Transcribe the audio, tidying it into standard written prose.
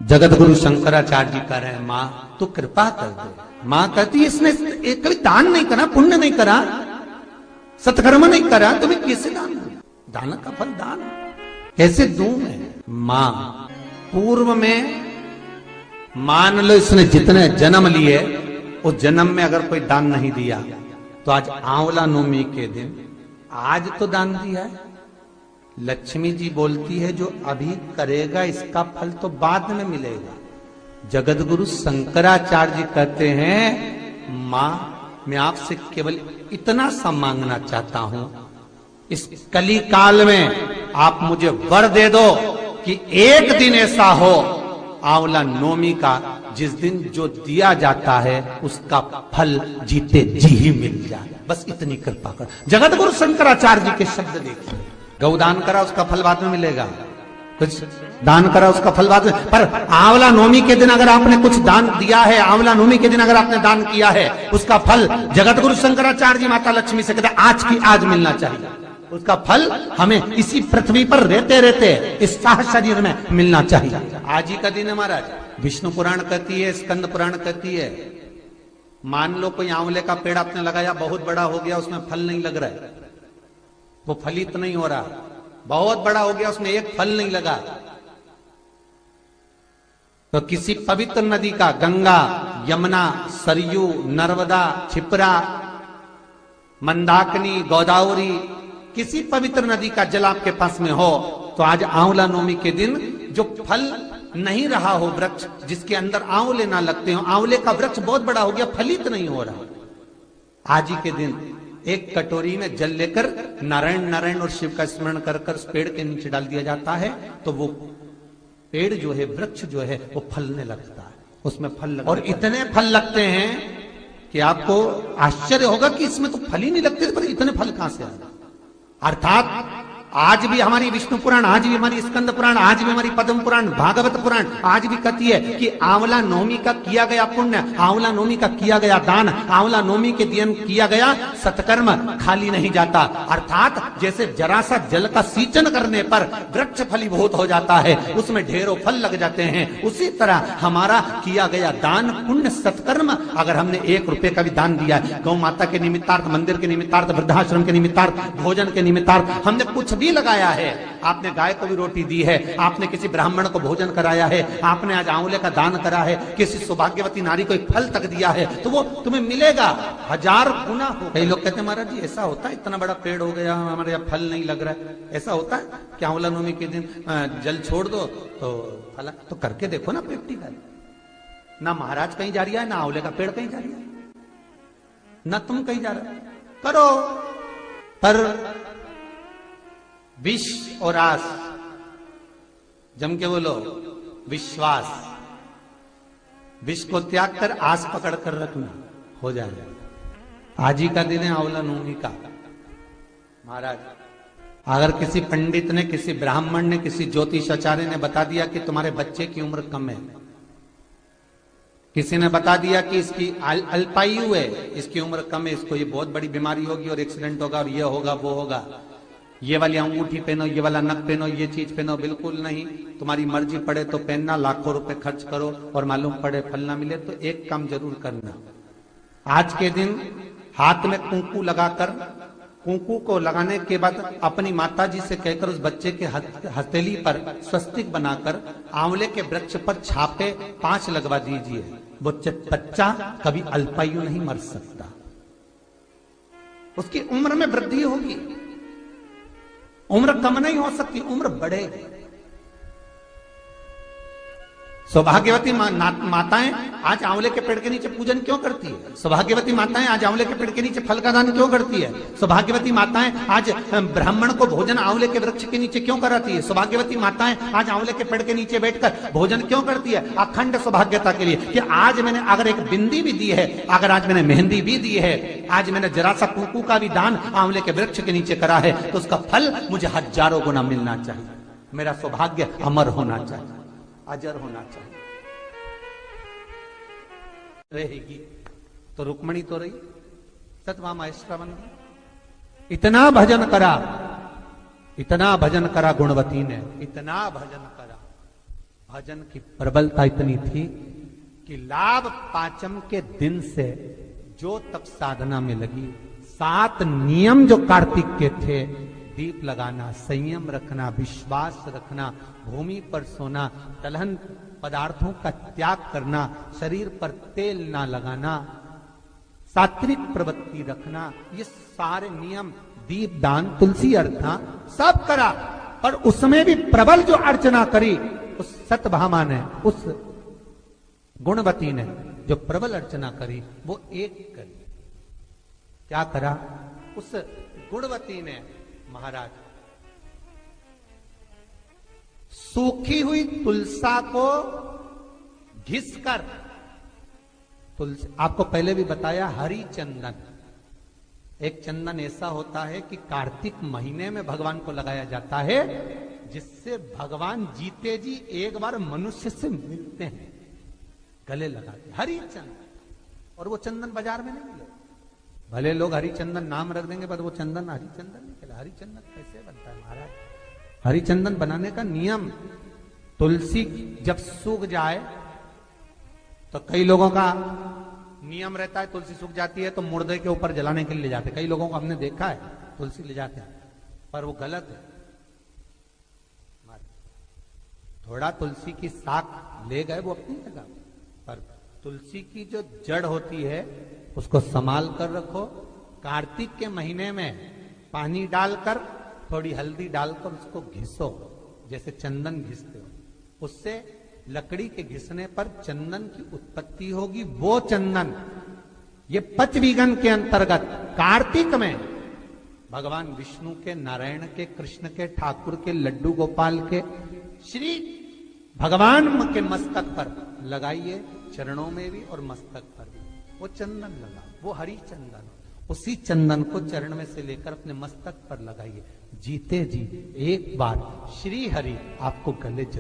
जगत गुरु शंकराचार्य जी कह रहे हैं, मां तो कृपा कर दे। मां कहती है इसने एक कभी दान नहीं करा, पुण्य नहीं करा, सत्कर्म नहीं करा, तो मैं कैसे दान दूं? दान का फल दान कैसे दूं मैं? मां पूर्व में मान लो इसने जितने जन्म लिए उस जन्म में अगर कोई दान नहीं दिया तो आज आंवला नवमी के दिन आज तो दान दिया है। लक्ष्मी जी बोलती है जो अभी करेगा इसका फल तो बाद में मिलेगा। जगत गुरु शंकराचार्य जी कहते हैं, मां मैं आपसे केवल इतना सा मांगना चाहता हूं, इस कली काल में आप मुझे वर दे दो कि एक दिन ऐसा हो आंवला नवमी का जिस दिन जो दिया जाता है उसका फल जीते जी ही मिल जाए। बस इतनी कृपा कर। जगत गुरु शंकराचार्य जी के शब्द देखिए, गौदान करा उसका फल बाद में मिलेगा, कुछ दान करा उसका फल बाद में, पर आंवला नवमी के दिन अगर आपने कुछ दान दिया है, आंवला नवमी के दिन अगर आपने दान किया है, उसका फल जगत गुरु शंकराचार्य जी माता लक्ष्मी से कहते आज की आज मिलना चाहिए। उसका फल हमें इसी पृथ्वी पर रहते रहते इस साह शरीर में मिलना चाहिए। आज ही का दिन है महाराज। विष्णु पुराण कहती है, स्कंद पुराण कहती है, मान लो कोई आंवले का पेड़ आपने लगाया, बहुत बड़ा हो गया, उसमें फल नहीं लग रहा है, वो फलित नहीं हो रहा, बहुत बड़ा हो गया, उसमें एक फल नहीं लगा, तो किसी पवित्र नदी का, गंगा, यमुना, सरयू, नर्मदा, क्षिप्रा, मंदाकिनी, गोदावरी, किसी पवित्र नदी का जल आपके पास में हो, तो आज आंवला नवमी के दिन जो फल नहीं रहा हो, वृक्ष जिसके अंदर आंवले ना लगते हो, आंवले का वृक्ष बहुत बड़ा हो गया, फलित नहीं हो रहा, आज ही के दिन एक कटोरी में जल लेकर नारायण नारायण और शिव का स्मरण कर कर उस पेड़ के नीचे डाल दिया जाता है, तो वो पेड़ जो है, वृक्ष जो है, वो फलने लगता है, उसमें फल लगता, और इतने फल लगते हैं कि आपको आश्चर्य होगा कि इसमें तो फल ही नहीं लगते, पर इतने फल कहां से आए। अर्थात आज भी हमारी विष्णु पुराण, आज भी हमारी स्कंद पुराण, आज भी हमारी पद्म पुराण, भागवत पुराण आज भी कहती है कि आंवला नवमी का किया गया पुण्य, आंवला नवमी का किया गया दान, आंवला नवमी के दिन किया गया सत्कर्म खाली नहीं जाता। अर्थात जैसे जरा सा जल का सिंचन करने पर वृक्ष फलीभूत हो जाता है, उसमें ढेरों फल लग जाते हैं, उसी तरह हमारा किया गया दान पुण्य सत्कर्म, अगर हमने 1 रुपए का भी दान दिया है, गौ माता के निमित्तार्थ, मंदिर के निमित्तार्थ, वृद्धाश्रम के निमित्तार्थ, भोजन के निमित्तार्थ हमने कुछ भी लगाया है, आपने गाय को भी रोटी दी है, आपने किसी ब्राह्मण को भोजन कराया है, आपने आज आंवले का दान करा है, किसी सौभाग्यवती नारी को एक फल तक दिया है, तो वो तुम्हें मिलेगा 1000 गुना हो। कई लोग कहते हैं महाराज जी ऐसा होता है, इतना बड़ा पेड़ हो गया, हमारे यहाँ फल नहीं लग रहा है, ऐसा होता है कि आंवला नवमी के दिन जल छोड़ दो तो फल, तो करके देखो ना प्रैक्टिकल। ना महाराज कहीं जा रहा है, ना आंवले का पेड़ कहीं जा रहा है, ना तुम कहीं जा रहे, करो। पर विष और आस, जम के बोलो विश्वास, विष को त्याग कर आस पकड़ कर रखना, हो जाएगा। आज ही का दिन है आंवला नवमी का। महाराज अगर किसी पंडित ने, किसी ब्राह्मण ने, किसी ज्योतिषाचार्य ने बता दिया कि तुम्हारे बच्चे की उम्र कम है, किसी ने बता दिया कि इसकी अल्पायु है, इसकी उम्र कम है, इसको ये बहुत बड़ी बीमारी होगी और एक्सीडेंट होगा और ये होगा वो होगा, ये वाली अंगूठी पहनो, ये वाला नग पहनो, ये चीज पहनो, बिल्कुल नहीं, तुम्हारी मर्जी पड़े तो पहनना, लाखों रुपए खर्च करो और मालूम पड़े फल ना मिले, तो एक काम जरूर करना, आज के दिन हाथ में कुंकू लगाकर, कुंकू को लगाने के बाद अपनी माता जी से कहकर उस बच्चे के हथेली पर स्वस्तिक बनाकर आंवले के वृक्ष पर छापे 5 लगवा दीजिए। वो बच्चा कभी अल्पायु नहीं मर सकता, उसकी उम्र में वृद्धि होगी, उम्र कम नहीं हो सकती, उम्र बढ़ेगी। सौभाग्यवती माताएं आज आंवले के पेड़ के नीचे पूजन क्यों करती है? सौभाग्यवती माताएं आज आंवले के पेड़ के नीचे फल का दान क्यों करती है? सौभाग्यवती माताएं आज ब्राह्मण को भोजन आंवले के वृक्ष के नीचे क्यों कराती है? सौभाग्यवती माताएं आज आंवले के पेड़ के नीचे बैठकर भोजन क्यों करती है? अखंड सौभाग्यता के लिए कि आज मैंने अगर एक बिंदी भी दी है, अगर आज मैंने मेहंदी भी दी है, आज मैंने जरा सा कुंकू का भी दान आंवले के वृक्ष के नीचे करा है, तो उसका फल मुझे 1000 गुना मिलना चाहिए। मेरा सौभाग्य अमर होना चाहिए, अजर होना चाहिए। रहेगी तो रुक्मणी तो रही, सतभामा श्रवण, इतना भजन करा गुणवती ने, इतना भजन करा, भजन की प्रबलता इतनी थी कि लाभ पाचम के दिन से जो तप साधना में लगी, 7 नियम जो कार्तिक के थे, दीप लगाना, संयम रखना, विश्वास रखना, भूमि पर सोना, दलहन पदार्थों का त्याग करना, शरीर पर तेल ना लगाना, सात्विक प्रवृत्ति रखना, ये सारे नियम, दीप दान, तुलसी अर्चना सब करा। पर उसमें भी प्रबल जो अर्चना करी उस सतभामा ने, उस गुणवती ने जो प्रबल अर्चना करी वो एक करी। क्या करा? उस गुणवती ने महाराज सूखी हुई तुलसा को घिसकर, तुलसी आपको पहले भी बताया, हरी चंदन, एक चंदन ऐसा होता है कि कार्तिक महीने में भगवान को लगाया जाता है, जिससे भगवान जीते जी एक बार मनुष्य से मिलते हैं, गले लगाते, हरी चंदन। और वो चंदन बाजार में नहीं मिले, भले लोग हरी चंदन नाम रख देंगे, पर वो चंदन हरी चंदन नहीं कहला। हरी चंदन कैसे बनता है महाराज? हरी चंदन बनाने का नियम, तुलसी जब सूख जाए तो कई लोगों का नियम रहता है, तुलसी सूख जाती है तो मुर्दे के ऊपर जलाने के लिए ले जाते हैं। कई लोगों को हमने देखा है तुलसी ले जाते हैं, पर वो गलत है। थोड़ा तुलसी की शाख ले गए वो अपनी जगह, पर तुलसी की जो जड़ होती है उसको संभाल कर रखो। कार्तिक के महीने में पानी डालकर, थोड़ी हल्दी डालकर उसको घिसो, जैसे चंदन घिसते हो। उससे लकड़ी के घिसने पर चंदन की उत्पत्ति होगी। वो चंदन, ये पचवीगन के अंतर्गत कार्तिक में भगवान विष्णु के, नारायण के, कृष्ण के, ठाकुर के, लड्डू गोपाल के, श्री भगवान के मस्तक पर लगाइए, चरणों में भी और मस्तक पर भी वो चंदन लगा, वो हरी चंदन। उसी चंदन को चरण में से लेकर अपने मस्तक पर लगाइए, जीते जी एक बार श्री हरि आपको गले जरूर